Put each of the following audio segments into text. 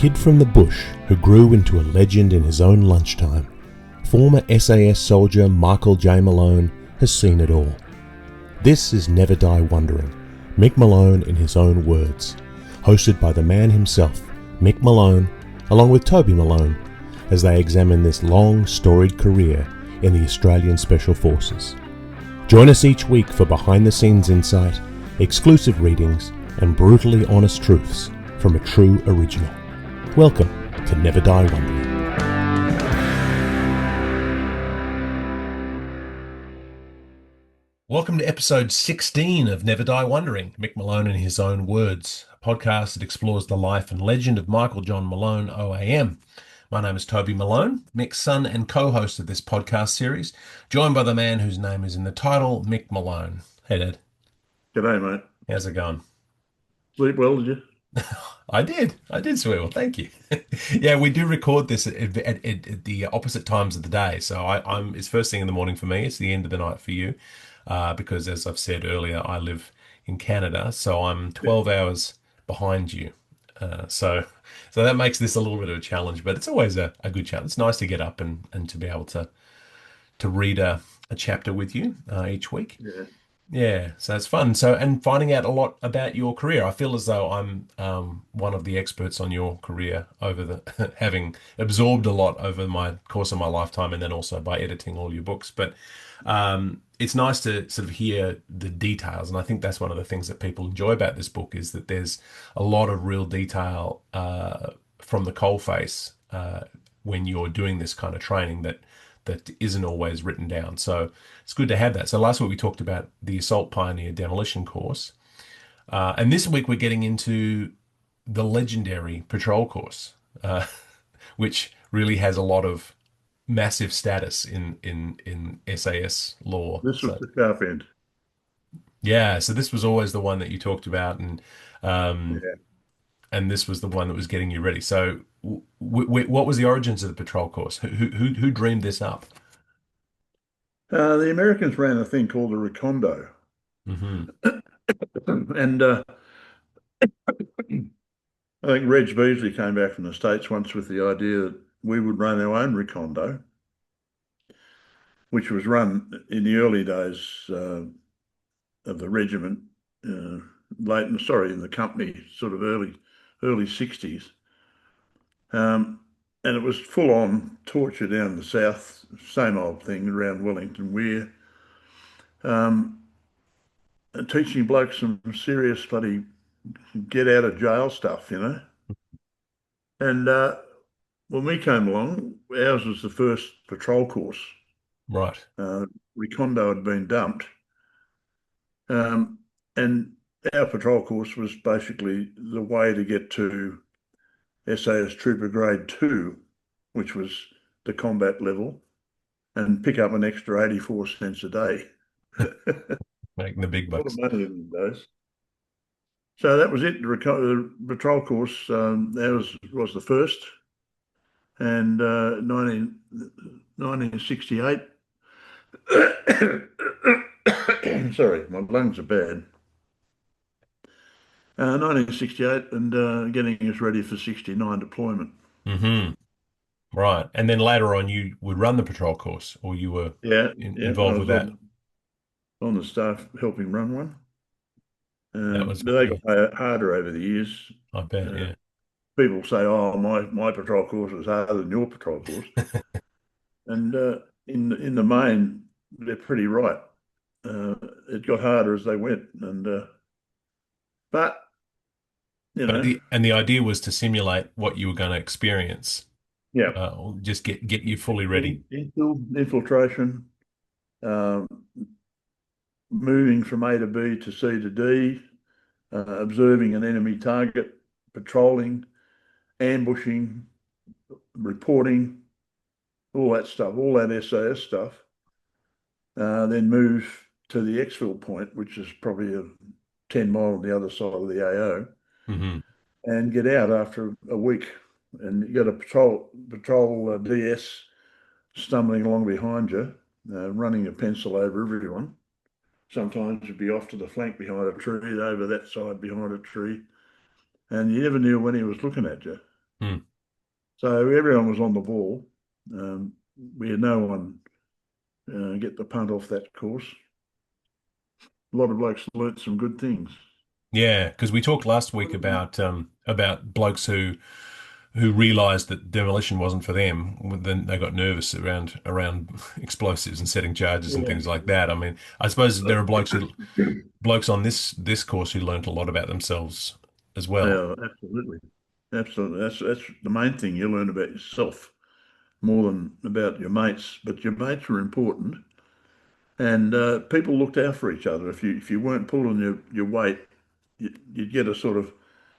kid from the bush who grew into a legend in his own lunchtime, former SAS soldier Michael J. Malone has seen it all. This is Never Die Wondering, Mick Malone in his own words, hosted by the man himself, Mick Malone, along with Toby Malone, as they examine this long, storied career in the Australian Special Forces. Join us each week for behind-the-scenes insight, exclusive readings, and brutally honest truths from a true original. Welcome to Never Die Wondering. Welcome to episode 16 of Never Die Wondering, Mick Malone in his own words, a podcast that explores the life and legend of Michael John Malone, OAM. My name is Toby Malone, Mick's son and co-host of this podcast series, joined by the man whose name is in the title, Mick Malone. Hey, Dad. G'day, mate. How's it going? Sleep well, did you? I did swear. Well, thank you. Yeah, we do record this at the opposite times of the day. So it's first thing in the morning for me. It's the end of the night for you, because as I've said earlier, I live in Canada, so I'm 12 hours behind you. So that makes this a little bit of a challenge, but it's always a good challenge. It's nice to get up and to be able to read a chapter with you each week. Yeah. Yeah, so it's fun. So, and finding out a lot about your career. I feel as though I'm one of the experts on your career over the having absorbed a lot over my course of my lifetime, and then also by editing all your books. But it's nice to sort of hear the details, and I think that's one of the things that people enjoy about this book is that there's a lot of real detail from the coalface when you're doing this kind of training that isn't always written down. So it's good to have that. So last week we talked about the Assault Pioneer Demolition course. And this week we're getting into the legendary patrol course, which really has a lot of massive status in SAS lore. This was the sharp end. Yeah, so this was always the one that you talked about, Yeah. and this was the one that was getting you ready. So what was the origins of the patrol course? Who dreamed this up? The Americans ran a thing called the Recondo. Mm-hmm. And I think Reg Beasley came back from the States once with the idea that we would run our own Recondo, which was run in the early days of the regiment, in the company, sort of early 60s. And it was full on torture down the south, same old thing around Wellington Weir, teaching blokes some serious bloody get out of jail stuff, you know. And when we came along, ours was the first patrol course. Right. Recondo had been dumped. And our patrol course was basically the way to get to SAS Trooper Grade 2, which was the combat level, and pick up an extra 84 cents a day. Making the big A lot bucks. of money in those. So that was it. The patrol course, that was the first. And 1968, sorry, my lungs are bad. 1968 and getting us ready for 69 deployment. Mm-hmm. Right. And then later on, you would run the patrol course, or you were Yeah, I involved with was that. on the staff helping run one. That was, But they got harder over the years. I bet, yeah. People say, "Oh, my patrol course was harder than your patrol course," and in the main, they're pretty right. It got harder as they went, but you know, The idea was to simulate what you were going to experience. yeah, Just get you fully ready. infiltration, um, moving from A to B to C to D, observing an enemy target, patrolling, ambushing, reporting, all that stuff, all that SAS stuff. Then move to the exfil point, which is probably 10 mile on the other side of the AO, Mm-hmm. and get out after a week. And you got a patrol DS stumbling along behind you, running a pencil over everyone. Sometimes you'd be off to the flank behind a tree, over that side behind a tree, and you never knew when he was looking at you. Hmm. So everyone was on the ball. Um, we had no one get the punt off that course. A lot of blokes learnt some good things. Yeah, because we talked last week about blokes who realised that demolition wasn't for them. Then they got nervous around explosives and setting charges and Yeah, things like that. I mean, I suppose there are blokes on this course who learnt a lot about themselves as well. yeah, absolutely, absolutely. That's the main thing you learn about yourself more than about your mates. But your mates were important, and people looked out for each other. If you weren't pulling your weight, you'd get a sort of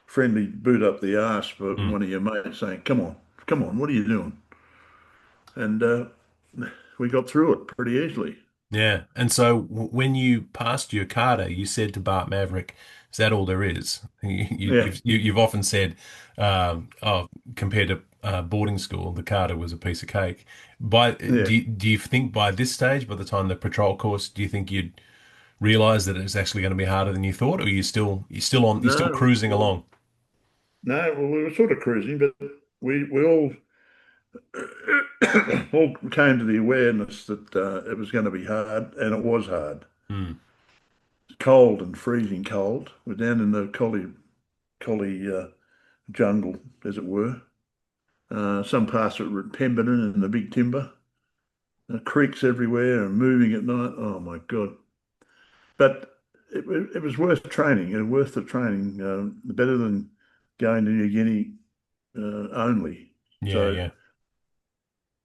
friendly boot up the arse for Mm. one of your mates saying, come on, what are you doing?" And we got through it pretty easily. Yeah, and so when you passed your Carter, you said to Bart Maverick, "Is that all there is?" Yeah, You've often said, "Oh, compared to boarding school, the Carter was a piece of cake." yeah. Do you think by this stage, by the time the patrol course, do you think you'd realize that it's actually going to be harder than you thought, or you're still No, cruising along? no. Well, we were sort of cruising, but we all all came to the awareness that it was going to be hard, and it was hard. Hmm. Cold and freezing cold. We're down in the collie jungle, as it were. Some parts of it were at Pemberton in the big timber. Creeks everywhere and moving at night. Oh my God! But it was worth training and worth the training. Better than going to New Guinea only. Yeah, So yeah.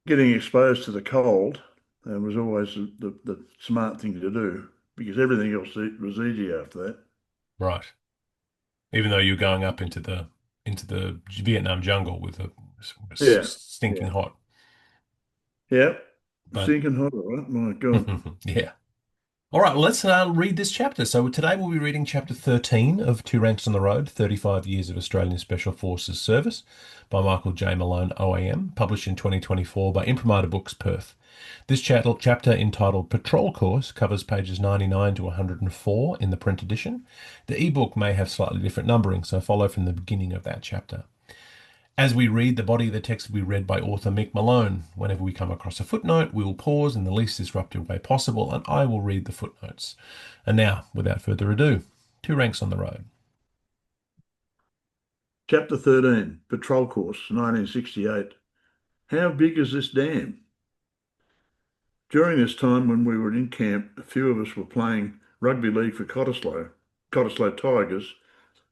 getting exposed to the cold was always the smart thing to do because everything else was easy after that. Right. Even though you're going up into the Vietnam jungle with a Yeah, stinking yeah, hot, yeah. but Stinking hot, all right? My God. yeah. All right, well, let's read this chapter. So today we'll be reading chapter 13 of Two Ranks on the Road, 35 Years of Australian Special Forces Service by Michael J. Malone, OAM, published in 2024 by Imprimatur Books, Perth. This chapter entitled Patrol Course covers pages 99 to 104 in the print edition. The ebook may have slightly different numbering, so follow from the beginning of that chapter. As we read, the body of the text will be read by author Mick Malone. Whenever we come across a footnote, we will pause in the least disruptive way possible, and I will read the footnotes. And now, without further ado, Two Ranks on the Road. Chapter 13, Patrol Course, 1968. How big is this dam? During this time when we were in camp, a few of us were playing rugby league for Cottesloe Tigers,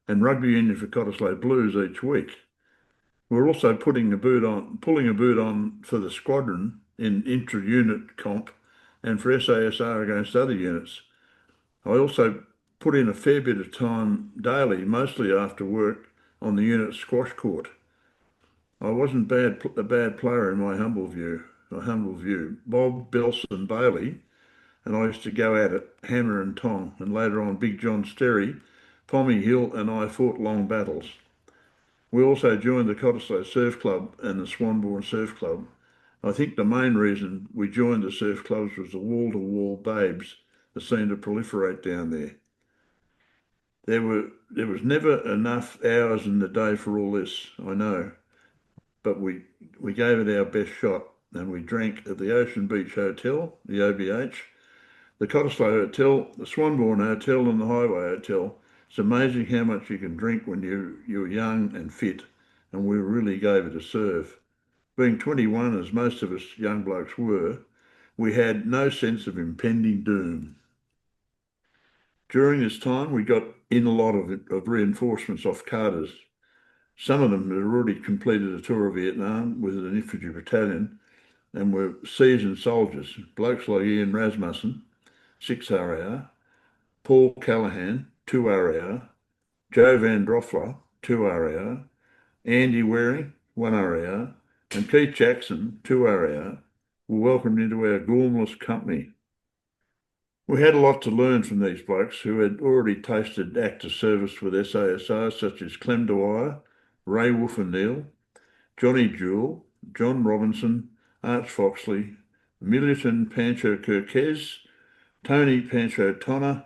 and rugby union for Cottesloe Blues each week. We were also pulling a boot on for the squadron in intra-unit comp and for SASR against other units. I also put in a fair bit of time daily, mostly after work, on the unit squash court. I wasn't a bad player in my humble view. Bob, Belson, Bailey, and I used to go at it, hammer and tong, and later on Big John Sterry, Pommy Hill, and I fought long battles. We also joined the Cottesloe Surf Club and the Swanbourne Surf Club. I think the main reason we joined the surf clubs was the wall-to-wall babes that seemed to proliferate down there. There was never enough hours in the day for all this, I know, but we gave it our best shot and we drank at the Ocean Beach Hotel, the OBH, the Cottesloe Hotel, the Swanbourne Hotel, and the Highway Hotel. It's amazing how much you can drink when you're young and fit, and we really gave it a serve. Being 21, as most of us young blokes were, we had no sense of impending doom. During this time, we got in a lot of reinforcements off Carters. Some of them had already completed a tour of Vietnam with an infantry battalion and were seasoned soldiers. Blokes like Ian Rasmussen, 6 RAR, Paul Callahan, 2 RAR, Joe Van Droffler, 2 RAR, Andy Waring, 1 RAR, and Keith Jackson, 2 RAR, were welcomed into our gormless company. We had a lot to learn from these blokes who had already tasted active service with SASR, such as Clem Dwyer, Ray Wolfenneal, Johnny Jewell, John Robinson, Arch Foxley, Militon Pancho Kirkez, Tony Pancho Tonner.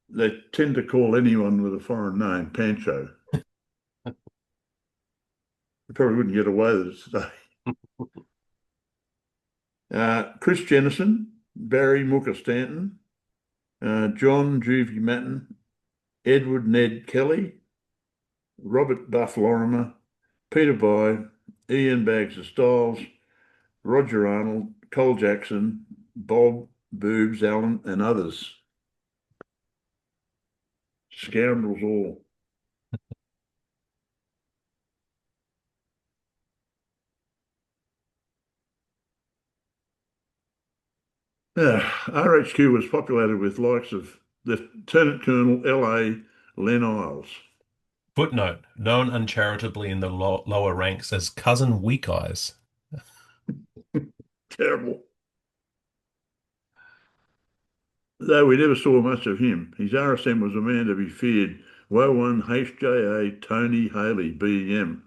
They tend to call anyone with a foreign name Pancho. We probably wouldn't get away with it today. Chris Jennison, Barry Mooker Stanton, John Juvie Matten, Edward Ned Kelly, Robert Buff Lorimer, Peter Bye, Ian Baggs of Styles, Roger Arnold, Cole Jackson, Bob Boobs Allen, and others. Scoundrels all. RHQ was populated with likes of Lieutenant Colonel L.A. Len Isles. Footnote, known uncharitably in the lower ranks as Cousin Weak Eyes. Terrible. Though we never saw much of him, his RSM was a man to be feared. Woe one HJA Tony Haley, BEM,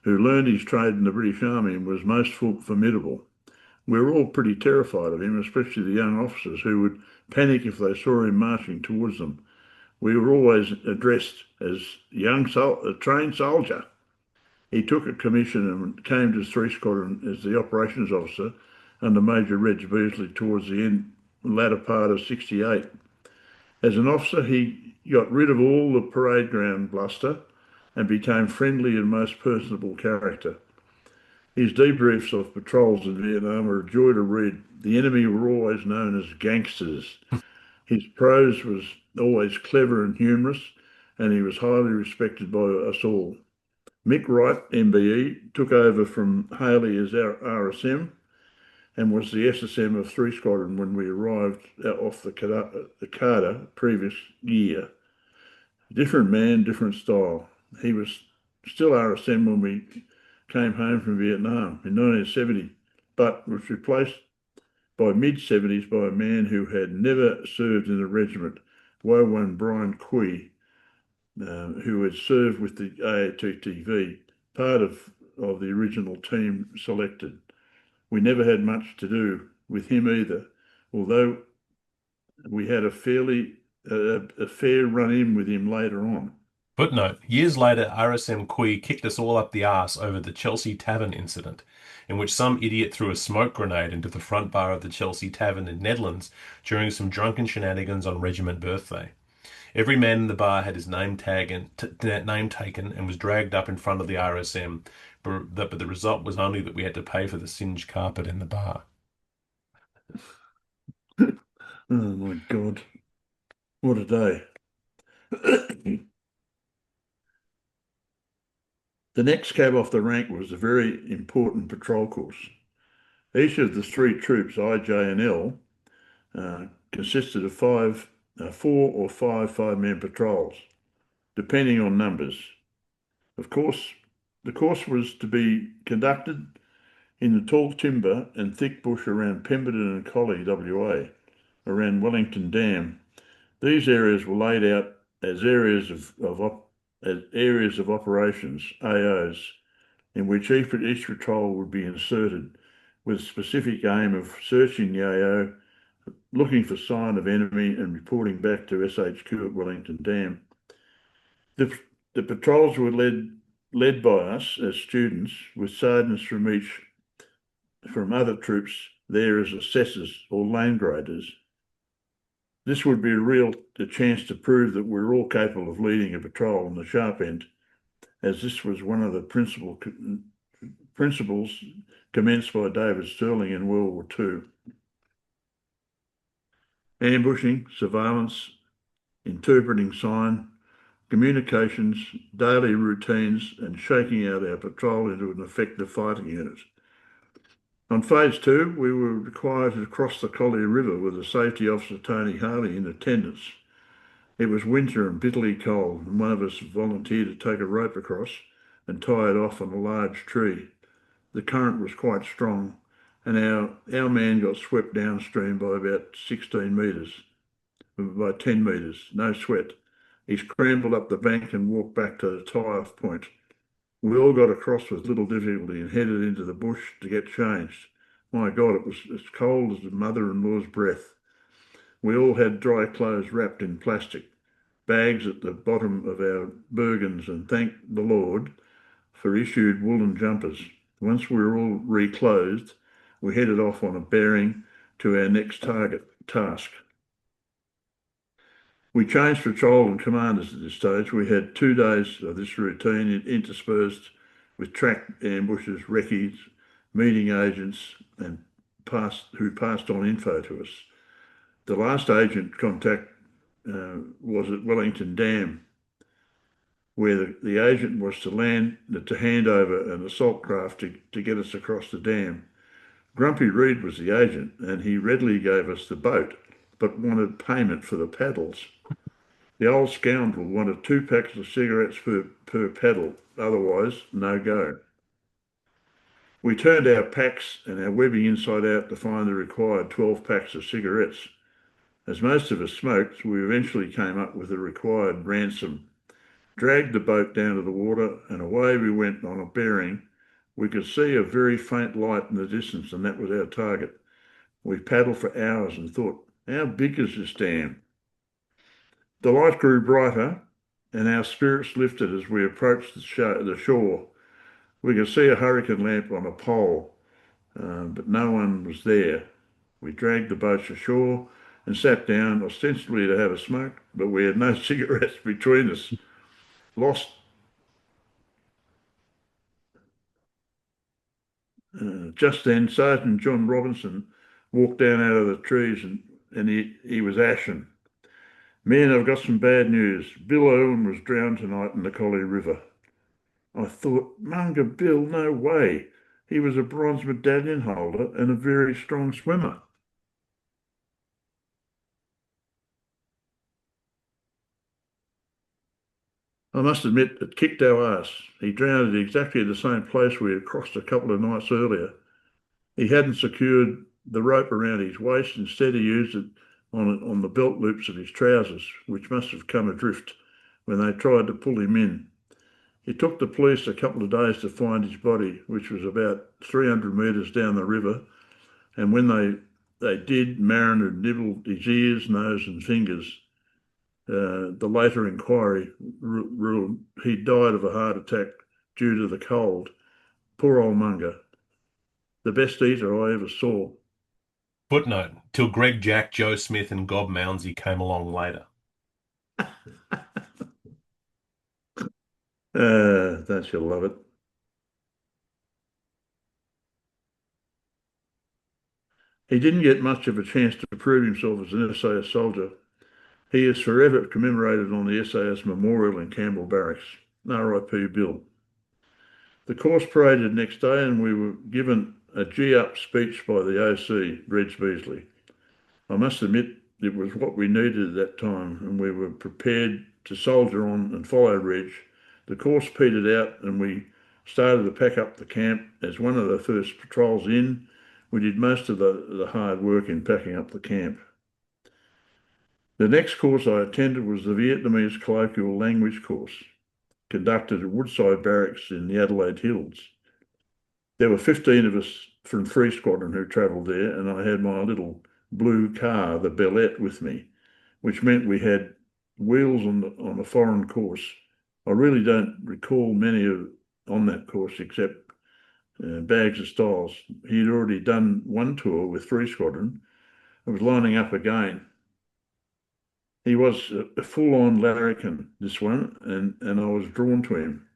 who learned his trade in the British Army and was most formidable. We were all pretty terrified of him, especially the young officers who would panic if they saw him marching towards them. We were always addressed as a trained soldier. He took a commission and came to 3 Squadron as the operations officer under Major Reg Beasley towards the latter part of 68. As an officer, he got rid of all the parade ground bluster and became friendly and most personable character. His debriefs of patrols in Vietnam were a joy to read. The enemy were always known as gangsters. His prose was always clever and humorous, and he was highly respected by us all. Mick Wright, MBE, took over from Haley as our RSM and was the SSM of 3 Squadron when we arrived off the Carter previous year. Different man, different style. He was still RSM when we came home from Vietnam in 1970, but was replaced by mid-70s by a man who had never served in a regiment, Woe One Brian Quee, who had served with the AATTV, part of the original team selected. We never had much to do with him either, although we had a fair run-in with him later on. Footnote, years later, RSM Kui kicked us all up the arse over the Chelsea Tavern incident, in which some idiot threw a smoke grenade into the front bar of the Chelsea Tavern in Netherlands during some drunken shenanigans on regiment birthday. Every man in the bar had his name taken and was dragged up in front of the RSM, but the result was only that we had to pay for the singed carpet in the bar. Oh my God, what a day. The next cab off the rank was a very important patrol course. Each of the 3 troops, I, J, and L, consisted of 4 or 5 5-man patrols, depending on numbers. Of course, the course was to be conducted in the tall timber and thick bush around Pemberton and Collie, WA, around Wellington Dam. These areas were laid out as areas of operations, AOs, in which each patrol would be inserted with specific aim of searching the AO, looking for sign of enemy and reporting back to SHQ at Wellington Dam. The patrols were led by us as students, with sergeants from other troops there as assessors or lane graders. This would be a chance to prove that we're all capable of leading a patrol on the sharp end, as this was one of the principles commenced by David Stirling in World War II. Ambushing, surveillance, interpreting sign, communications, daily routines, and shaking out our patrol into an effective fighting unit. On phase 2, we were required to cross the Collie River with a safety officer, Tony Harley, in attendance. It was winter and bitterly cold, and one of us volunteered to take a rope across and tie it off on a large tree. The current was quite strong, and our man got swept downstream by about 16 metres, by 10 metres, no sweat. He scrambled up the bank and walked back to the tie-off point. We all got across with little difficulty and headed into the bush to get changed. My God, it was as cold as a mother-in-law's breath. We all had dry clothes wrapped in plastic, bags at the bottom of our bergens, and thank the Lord, for issued woolen jumpers. Once we were all reclothed, we headed off on a bearing to our next target task. We changed patrol and commanders at this stage. We had 2 days of this routine interspersed with track ambushes, recce's, meeting agents, and who passed on info to us. The last agent contact was at Wellington Dam, where the agent was to land, to hand over an assault craft to get us across the dam. Grumpy Reed was the agent, and he readily gave us the boat, but wanted payment for the paddles. The old scoundrel wanted 2 packs of cigarettes per paddle, otherwise no go. We turned our packs and our webbing inside out to find the required 12 packs of cigarettes. As most of us smoked, we eventually came up with the required ransom, dragged the boat down to the water, and away we went on a bearing. We could see a very faint light in the distance, and that was our target. We paddled for hours and thought, how big is this dam? The light grew brighter, and our spirits lifted as we approached the shore. We could see a hurricane lamp on a pole, but no one was there. We dragged the boats ashore and sat down, ostensibly to have a smoke, but we had no cigarettes between us. Lost. Just then, Sergeant John Robinson walked down out of the trees, and he was ashen. Man, I've got some bad news. Bill Owen was drowned tonight in the Collie River. I thought, Munga Bill, no way. He was a bronze medallion holder and a very strong swimmer. I must admit, it kicked our ass. He drowned at exactly the same place we had crossed a couple of nights earlier. He hadn't secured the rope around his waist. Instead, he used it on the belt loops of his trousers, which must have come adrift when they tried to pull him in. It took the police a couple of days to find his body, which was about 300 metres down the river. And when they did, Marin had nibbled his ears, nose and fingers. The later inquiry ruled he died of a heart attack due to the cold. Poor old Munga. The best eater I ever saw. Footnote, till Greg Jack, Joe Smith, and Gob Mounsey came along later. Don't you love it? He didn't get much of a chance to prove himself as an SAS soldier. He is forever commemorated on the SAS Memorial in Campbell Barracks. R.I.P. Bill. The course paraded next day, and we were given a G-up speech by the OC, Reg Beasley. I must admit it was what we needed at that time, and we were prepared to soldier on and follow Reg. The course petered out, and we started to pack up the camp. As one of the first patrols in, we did most of the hard work in packing up the camp. The next course I attended was the Vietnamese colloquial language course, conducted at Woodside Barracks in the Adelaide Hills. There were 15 of us from 3 Squadron who travelled there, and I had my little blue car, the Bellette, with me, which meant we had wheels on the foreign course. I really don't recall many on that course except Bags of Styles. He'd already done one tour with 3 Squadron and was lining up again. He was a full-on larrikin, this one, and I was drawn to him.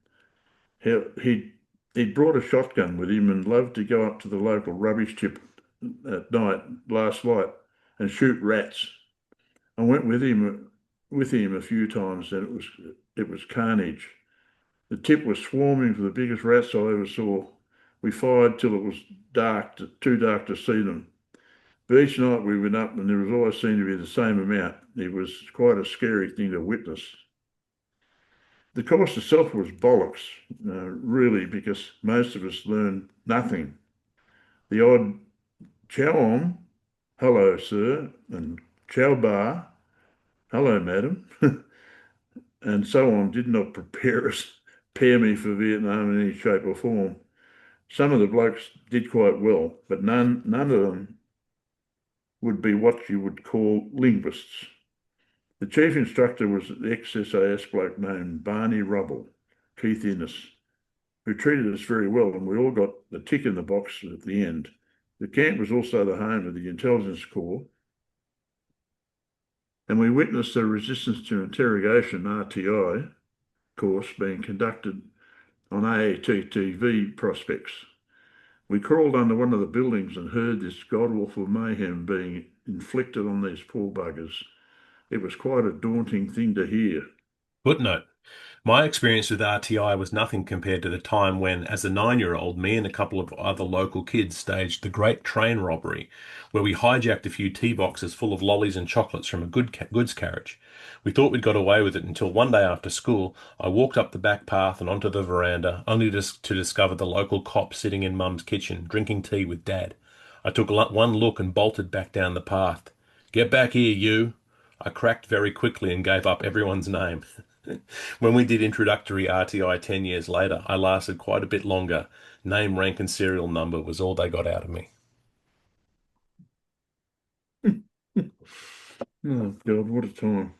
He'd brought a shotgun with him and loved to go up to the local rubbish tip at night, last light, and shoot rats. I went with him a few times, and it was carnage. The tip was swarming for the biggest rats I ever saw. We fired till it was too dark to see them. But each night we went up, and there was always seemed to be the same amount. It was quite a scary thing to witness. The course itself was bollocks, really, because most of us learned nothing. The odd chow on, hello, sir, and chow bar, hello, madam, and so on did not prepare me for Vietnam in any shape or form. Some of the blokes did quite well, but none of them would be what you would call linguists. The chief instructor was an ex-SAS bloke named Barney Rubble, Keith Innes. who treated us very well, and we all got the tick in the box at the end. The camp was also the home of the Intelligence Corps, and we witnessed the Resistance to Interrogation (RTI) course being conducted on AATTV prospects. We crawled under one of the buildings and heard this god-awful mayhem being inflicted on these poor buggers. It was quite a daunting thing to hear. Footnote. My experience with RTI was nothing compared to the time when, as a 9-year-old, me and a couple of other local kids staged the Great Train Robbery, where we hijacked a few tea boxes full of lollies and chocolates from a goods carriage. We thought we'd got away with it until one day after school, I walked up the back path and onto the veranda, only to discover the local cop sitting in Mum's kitchen, drinking tea with Dad. I took one look and bolted back down the path. Get back here, you! I cracked very quickly and gave up everyone's name. When we did introductory RTI 10 years later, I lasted quite a bit longer. Name, rank, and serial number was all they got out of me. Oh, God, what a time.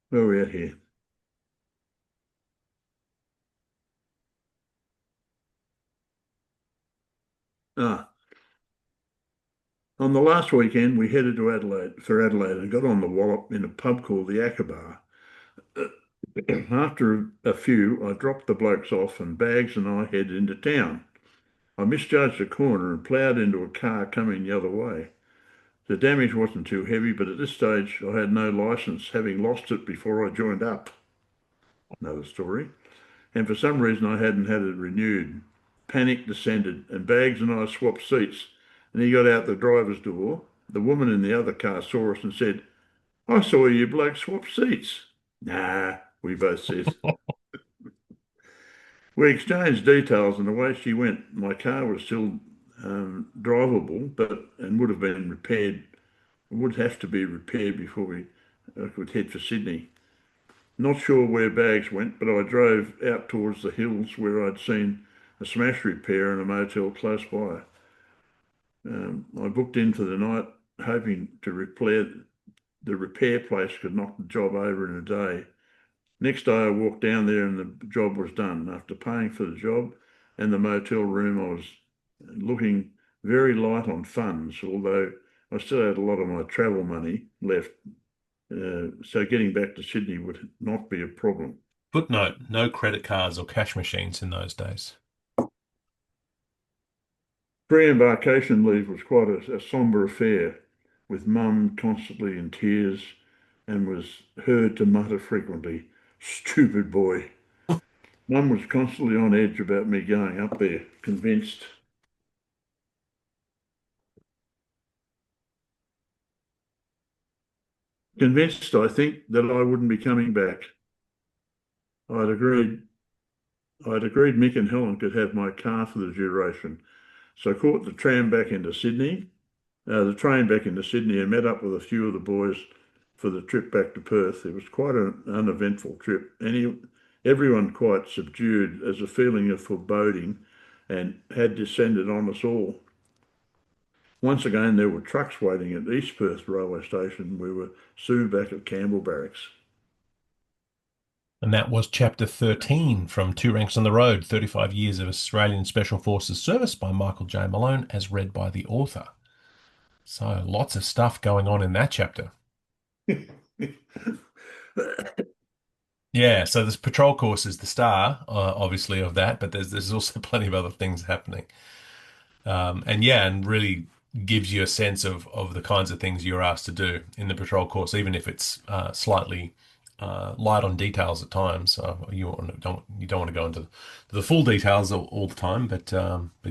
Where are we at here? Ah, on the last weekend, we headed to Adelaide and got on the Wallop in a pub called the Akbar. After a few, I dropped the blokes off and Bags and I headed into town. I misjudged a corner and ploughed into a car coming the other way. The damage wasn't too heavy, but at this stage I had no licence, having lost it before I joined up. Another story. And for some reason I hadn't had it renewed. Panic descended, and Bags and I swapped seats, and he got out the driver's door. The woman in the other car saw us and said, "I saw you blokes swap seats." "Nah," we both said. We exchanged details, and away she went. My car was still drivable, and would have been repaired, would have to be repaired before we could head for Sydney. Not sure where Bags went, but I drove out towards the hills where I'd seen a smash repair in a motel close by. I booked in for the night, hoping to repair the repair place could knock the job over in a day. Next day, I walked down there and the job was done. After paying for the job and the motel room, I was looking very light on funds, although I still had a lot of my travel money left. So getting back to Sydney would not be a problem. Footnote, no credit cards or cash machines in those days. Pre-embarkation leave was quite a sombre affair, with Mum constantly in tears and was heard to mutter frequently, "Stupid boy." Mum was constantly on edge about me going up there, convinced, I think, that I wouldn't be coming back. I'd agreed, I'd agreed Mick and Helen could have my car for the duration. So I caught the train back into Sydney, and met up with a few of the boys for the trip back to Perth. It was quite an uneventful trip. Everyone quite subdued as a feeling of foreboding and had descended on us all. Once again, there were trucks waiting at East Perth railway station. We were soon back at Campbell Barracks. And that was chapter 13 from Two Ranks on the Road, 35 Years of Australian Special Forces Service by Michael J. Malone, as read by the author. So lots of stuff going on in that chapter. Yeah, so this patrol course is the star, obviously, of that, but there's also plenty of other things happening. And yeah, and really gives you a sense of the kinds of things you're asked to do in the patrol course, even if it's slightly light on details at times. You don't want to go into the full details all the time, but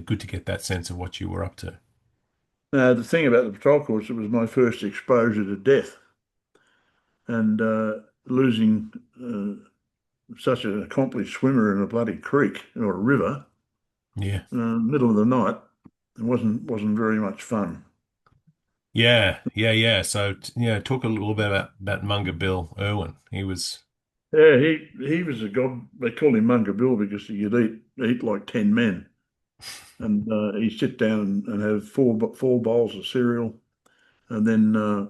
good to get that sense of what you were up to. The thing about the patrol course, it was my first exposure to death, and losing such an accomplished swimmer in a bloody creek or a river, Yeah. middle of the night, it wasn't very much fun. Yeah. So talk a little bit about Munga Bill Irwin. He was, Yeah, he was a god. They called him Munga Bill because he could eat like 10 men, and he'd sit down and have four bowls of cereal, and then a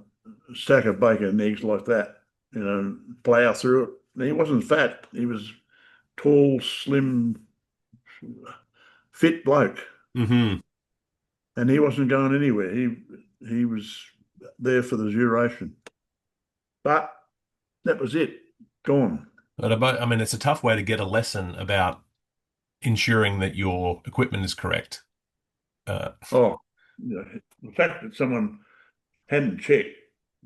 stack of bacon and eggs like that. Plow through it. And he wasn't fat. He was tall, slim, fit bloke, Hmm. and he wasn't going anywhere. He was there for the duration, but that was it. Gone. But I mean, it's a tough way to get a lesson about ensuring that your equipment is correct. Uh, Oh, the fact that someone hadn't checked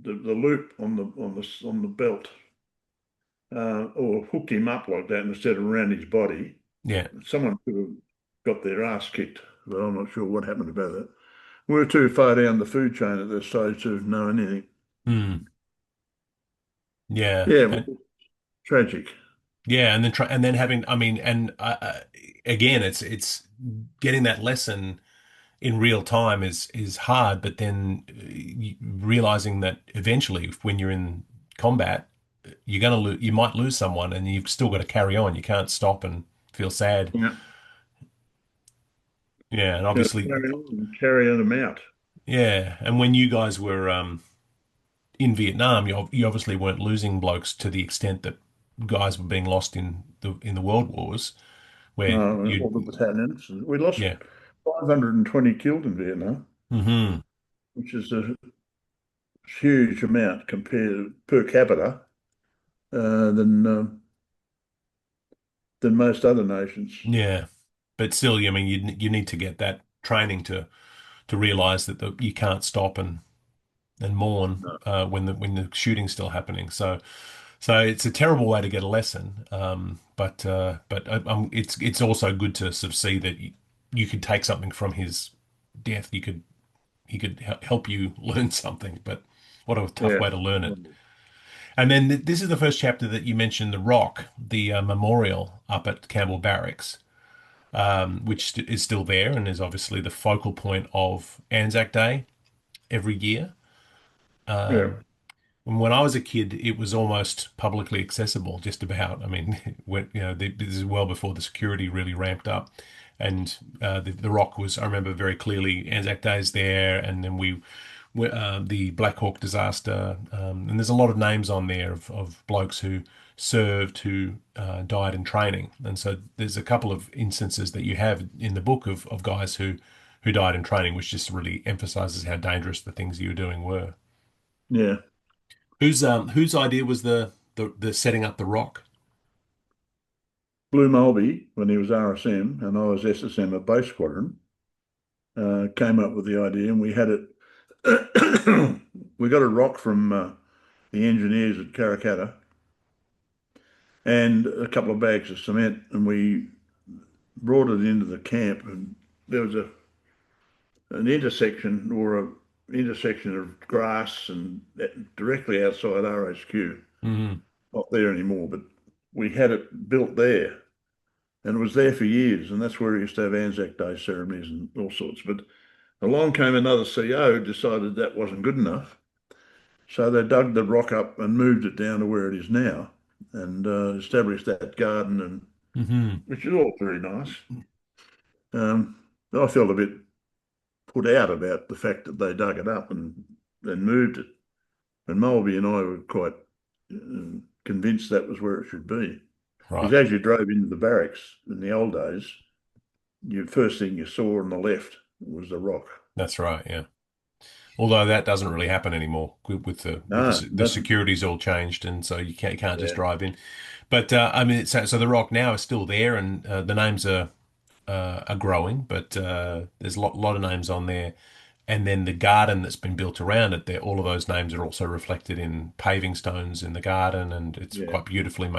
the loop on the belt, or hooked him up like that instead of around his body, yeah. someone could have got their ass kicked. But I'm not sure what happened about that. We're too far down the food chain at this stage to know anything. Hmm. Yeah. Yeah, it And was tragic. yeah, and then and then having, I mean, and again, it's getting that lesson in real time is hard, but then realizing that eventually, when you're in combat, you're gonna lose, you might lose someone, and you've still got to carry on. You can't stop and feel sad. Yeah, Yeah, and got to obviously, carry on and carry them out. yeah, and when you guys were in Vietnam, you obviously weren't losing blokes to the extent that guys were being lost in the World Wars, where you, All the battalions. We lost yeah, 520 killed in Vietnam, hmm, which is a huge amount compared per capita uh, than uh, than most other nations. yeah, but still, I mean, you need to get that training to realize that you can't stop and mourn No. when the shooting's still happening. So it's a terrible way to get a lesson. But it's also good to sort of see that you could take something from his death. He could help you learn something. But what a tough Yeah. way to learn it. And then this is the first chapter that you mentioned, the Rock, the memorial up at Campbell Barracks, which is still there and is obviously the focal point of Anzac Day every year. Yeah. And when I was a kid, it was almost publicly accessible, just about. I mean, this is well before the security really ramped up, and the Rock was. I remember very clearly Anzac Day's there, and then the Black Hawk disaster, and there's a lot of names on there of blokes who served, who died in training, and so there's a couple of instances that you have in the book of guys who died in training, which just really emphasizes how dangerous the things you were doing were. Yeah. Whose idea was the setting up the rock? Blue Mulby, when he was RSM and I was SSM at Base Squadron, came up with the idea, and we had it. We got a rock from the engineers at Karrakatta and a couple of bags of cement, and we brought it into the camp. And there was an intersection or a intersection of grass and directly outside RHQ. Hmm. Not there anymore, but we had it built there, and it was there for years. And that's where we used to have Anzac Day ceremonies and all sorts. But along came another CO who decided that wasn't good enough. So they dug the rock up and moved it down to where it is now, and established that garden, and Hmm. which is all very nice. Um, I felt a bit put out about the fact that they dug it up and moved it. And Mulvey and I were quite convinced that was where it should be. Because Right. as you drove into the barracks in the old days, the first thing you saw on the left was the rock. That's right. Yeah. Although that doesn't really happen anymore with No, the nothing. security's all changed, and so you can't just Yeah, drive in. But I mean, so the rock now is still there, and the names are growing, but there's a lot of names on there. And then the garden that's been built around it, there, all of those names are also reflected in paving stones in the garden, and it's yeah, quite beautifully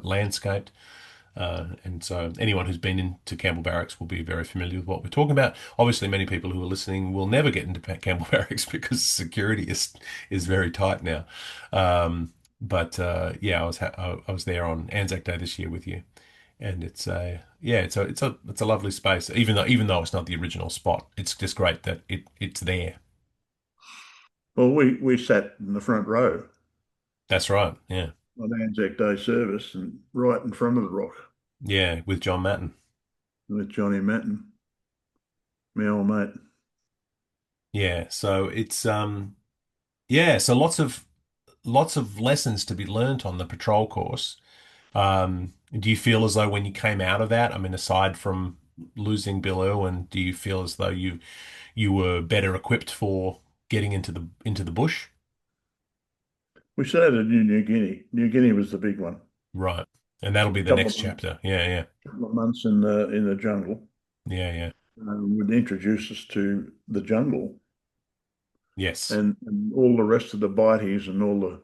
landscaped. And so anyone who's been into Campbell Barracks will be very familiar with what we're talking about. Obviously, many people who are listening will never get into Campbell Barracks because security is very tight now. But yeah, I was there on Anzac Day this year with you, and it's a yeah, it's a lovely space. Even though it's not the original spot, it's just great that it's there. well, we sat in the front row That's right. Yeah, on Anzac Day service and right in front of the rock yeah, with John Matten. with Johnny Matten, my old mate. Yeah, so it's yeah, so lots of lessons to be learnt on the patrol course. Do you feel as though when you came out of that, I mean, aside from losing Bill Irwin, do you feel as though you were better equipped for getting into the bush? We stayed in New Guinea. New Guinea was the big one. Right. And that'll be A the couple next of months, chapter. Yeah, yeah. couple of months in the jungle. Yeah, yeah. Would introduce us to the jungle Yes. and all the rest of the bites and all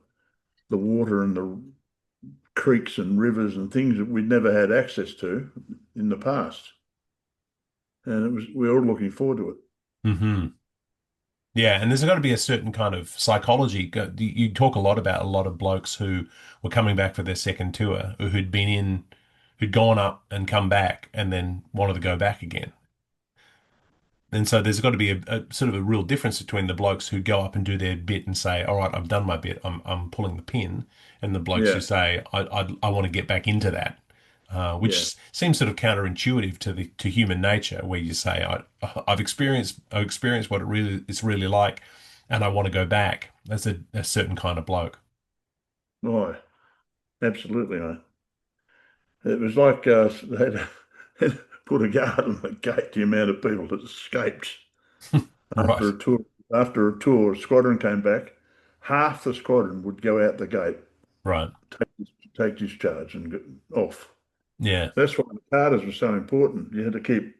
the water and the creeks and rivers and things that we'd never had access to in the past. And we were all looking forward to it. Hmm. Yeah, and there's got to be a certain kind of psychology. You talk a lot about a lot of blokes who were coming back for their second tour, who'd gone up and come back and then wanted to go back again. And so there's got to be a sort of a real difference between the blokes who go up and do their bit and say, "All right, I've done my bit. I'm pulling the pin," and the blokes who Yeah, say, I want to get back into that," yeah. which seems sort of counterintuitive to human nature, where you say, I've experienced what it's really like, and I want to go back." That's a certain kind of bloke. Oh, absolutely. It was like they'd put a guard on the gate, the amount of people that escaped after Right, a tour. After a tour, a squadron came back. Half the squadron would go out the gate, right, take discharge and get off. yeah. That's why the cadres were so important. You had to keep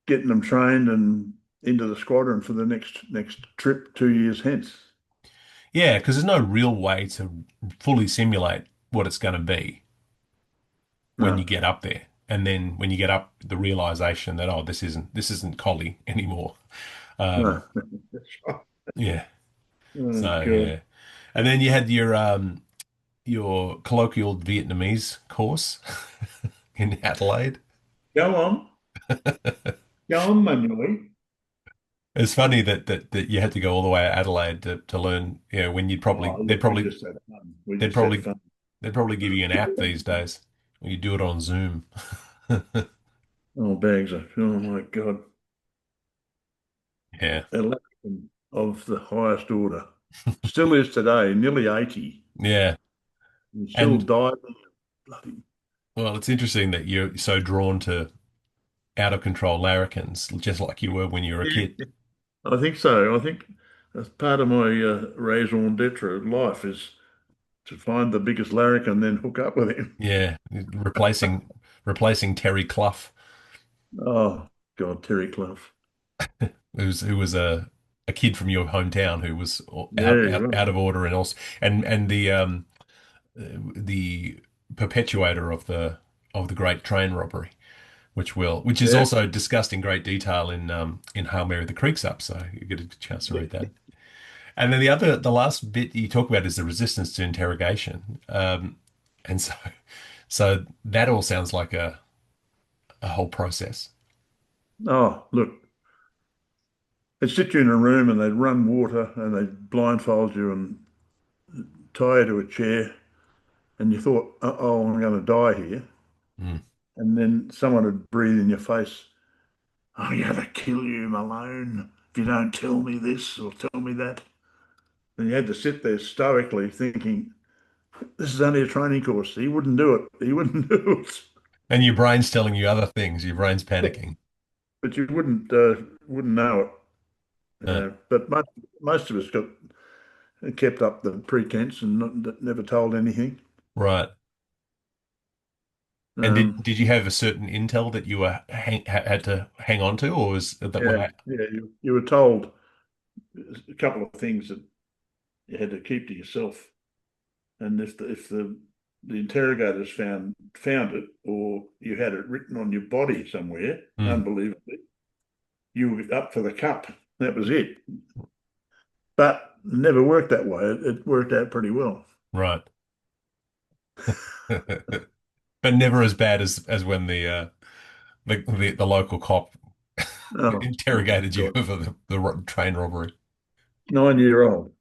getting them trained and into the squadron for the next trip 2 years hence. Yeah, because there's no real way to fully simulate what it's going to be when you No, get up there. And then when you get up, the realization that, oh, this isn't Collie anymore. no. Um, That's right. yeah. Oh So God. yeah. And then you had your colloquial Vietnamese course in Adelaide. Go on. Go on, Manuel. It's funny that you had to go all the way to Adelaide to learn, when you'd probably Oh, look, we just had fun. We they'd just had probably fun. they'd probably give you an app these days. You do it on Zoom. Oh, bags of, oh my God. Yeah. Election of the highest order. Still is today, nearly 80. Yeah. And still And diving. Bloody. well, it's interesting that you're so drawn to out of control larrikins, just like you were when you were a kid. Yeah, I think so. I think that's part of my raison d'etre life is to find the biggest larrikin and then hook up with him. Yeah, replacing Terry Clough, Oh, God, Terry Clough. who was a kid from your hometown who was Yeah, right. out of order, and also and the perpetuator of the great train robbery, which is Yeah. also discussed in great detail in Hail Mary the Creek's Up, so you get a chance to read that. And then the last bit you talk about is the resistance to interrogation. And so that all sounds like a whole process. Oh, look, they'd sit you in a room and they'd run water and they'd blindfold you and tie you to a chair. And you thought, oh, I'm going to die here. Mm. And then someone would breathe in your face, I'm going to kill you, Malone, if you don't tell me this or tell me that. And you had to sit there stoically thinking, this is only a training course. He wouldn't do it. He wouldn't do it. And your brain's telling you other things. Your brain's panicking. But you wouldn't know it. Uh, But most of us got kept up the pretense and never told anything. right. And did Um, did you have a certain intel that you had to hang on to, or was that what yeah, I? yeah. You were told a couple of things that you had to keep to yourself. And if the interrogators found it, or you had it written on your body somewhere, Mm, unbelievably, you were up for the cup. That was it. But it never worked that way. It worked out pretty well. right. But never as bad as when the local cop Oh my interrogated you God. over the train robbery. 9 year old.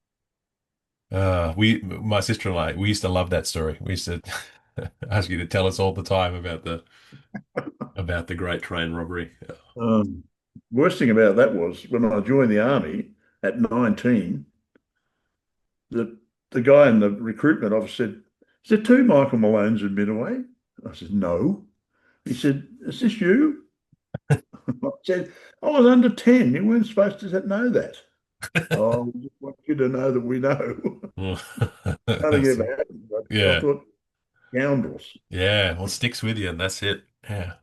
My sister-in-law, we used to love that story. We used to ask you to tell us all the time about the great train robbery. Um, Worst thing about that was when I joined the army at 19, the the guy in the recruitment office said, Is there two Michael Malones in Midway? I said, no. He said, is this you? I said, I was under 10. You weren't supposed to know that. Oh, we just want you to know that we know. Nothing ever happened. I Yeah. thought, scoundrels. Yeah. Well, it sticks with you, and that's it. Yeah.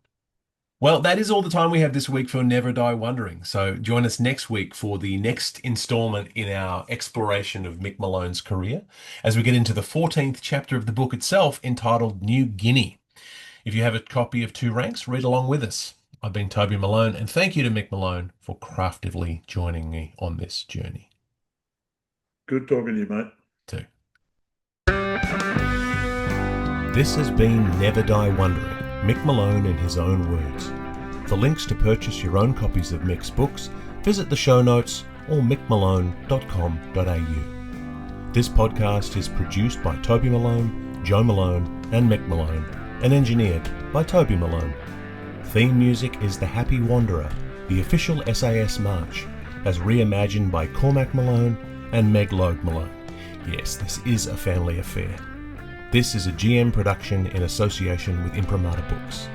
Well, that is all the time we have this week for Never Die Wondering. So join us next week for the next installment in our exploration of Mick Malone's career as we get into the 14th chapter of the book itself entitled New Guinea. If you have a copy of Two Ranks, read along with us. I've been Toby Malone, and thank you to Mick Malone for craftively joining me on this journey. Good talking to you, mate. Too. This has been Never Die Wondering, Mick Malone in his own words. For links to purchase your own copies of Mick's books, visit the show notes or mickmalone.com.au. This podcast is produced by Toby Malone, Joe Malone, and Mick Malone, and engineered by Toby Malone. Theme music is The Happy Wanderer, the official SAS march, as reimagined by Cormac Malone and Meg Logue Malone. Yes, this is a family affair. This is a GM production in association with Imprimatur Books.